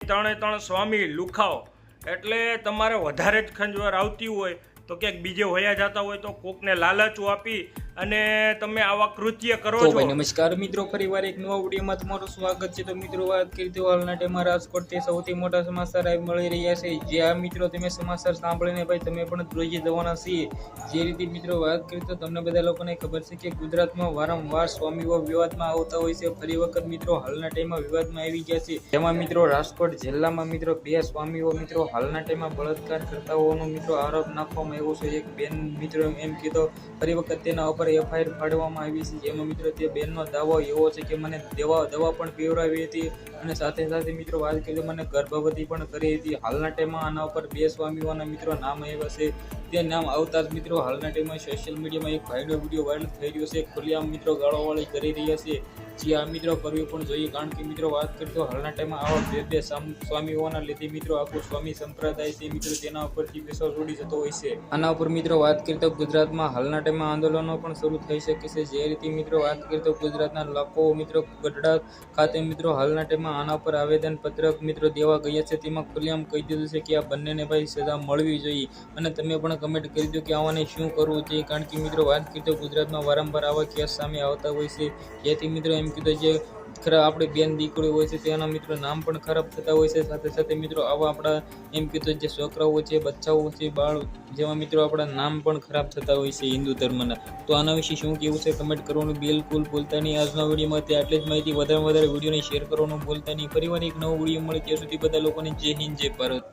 ત્રણે ત્રણ સ્વામી લુખાઓ એટલે તમારે વધારે જ ખંજવાર આવતી હોય તો ક્યાંક બીજે હોયા જતા હોય તો કોકને લાલચું આપી અને તમે આવા કૃત્ય કરો છો. નમસ્કાર મિત્રો, ફરીવાર એક નવા વિડીયોમાં તમારું સ્વાગત છે. તો મિત્રો, વાત કરી તો હાલના ટાઈમમાં રાજકોટથી સૌથી મોટા સમાચાર મળી રહ્યા છે. જે આ મિત્રો તમે સમાચાર સાંભળીને ભાઈ તમે પણ ધ્રુજી જવાના છીએ. જે રીતે મિત્રો વાત કરી તો તમને બધા લોકોને ખબર છે કે ગુજરાતમાં વારંવાર સ્વામીઓ વિવાદમાં આવતા હોય છે. ફરી વખત મિત્રો હાલના ટાઈમમાં વિવાદમાં આવી ગયા છે. જેમાં મિત્રો રાજકોટ જિલ્લામાં મિત્રો બે સ્વામીઓ મિત્રો હાલના ટાઈમમાં બળાત્કાર કરતા હોવાનો મિત્રો આરોપ નાખવામાં આવ્યો છે. એક બેન મિત્રો એમ કીધો ફરી વખત તેના ઉપર એફઆઈઆર ફાડવામાં આવી છે. જેમાં મિત્રો તે બેનનો દાવો એવો છે કે મને દવા પણ પીવડાવી હતી અને સાથે સાથે મિત્રો વાત કરીએ મને ગર્ભવતી પણ કરી હતી. હાલના ટાઈમમાં આના ઉપર બે સ્વામીઓના મિત્રો નામ આવ્યા છે. તે નામ આવતા જ મિત્રો હાલના ટાઈમમાં સોશિયલ મીડિયામાં એક ભાઈનો વિડીયો વાયરલ થઈ રહ્યો છે. ખુલ્લેઆમ મિત્રો ગાળોવાળી કરી રહ્યા છે. જે આ મિત્રો કરવી પણ જોઈએ, કારણ કે મિત્રો વાત કરીએ તો હાલના ટાઈમમાં આવા બે સ્વામીઓના લીધે મિત્રો આખું સ્વામી સંપ્રદાય છે મિત્રો તેના ઉપરથી વિશ્વાસ ઉડી જતો હોય છે. આના ઉપર મિત્રો વાત કરીએ તો ગુજરાતમાં હાલના ટાઈમમાં આંદોલનો પણ શરૂ થઈ શકે છે. જે રીતે મિત્રો વાત કરીએ તો ગુજરાતના લોકો મિત્રો ગઢડા ખાતે મિત્રો હાલના ટાઈમમાં આના પર આવેદન પત્રક મિત્રો દેવા ગયા છે. તેમાં ખુલ્લેઆમ કહી દીધું છે કે આ બંનેને ભાઈ સજા મળવી જોઈએ અને તમે પણ કમેન્ટ કરી દો કે આવાને શું કરવું જોઈએ, કારણ કે મિત્રો વાત કરીએ તો ગુજરાતમાં વારંવાર આવા કેસ સામે આવતા હોય છે. જેથી મિત્રો એમ કીધું જે ખરા આપણે બેન દીકરી હોય છે તેના મિત્રો નામ પણ ખરાબ થતા હોય છે. સાથે સાથે મિત્રો આવા આપણા એમ કીધું જે છોકરાઓ છે, બચ્ચાઓ છે, બાળ જેવા મિત્રો આપણા નામ પણ ખરાબ થતા હોય છે હિન્દુ ધર્મના. તો આના વિશે શું કેવું છે કમેન્ટ કરવાનું બિલકુલ ભૂલતા નહીં. આજના વિડીયોમાં આટલી જ માહિતી. વધારે વિડીયોને શેર કરવાનું ભૂલતા નહીં. ફરીવાર એક નવો વિડીયો મળે ત્યાં સુધી બધા લોકોને જય હિન્દ, જય ભારત.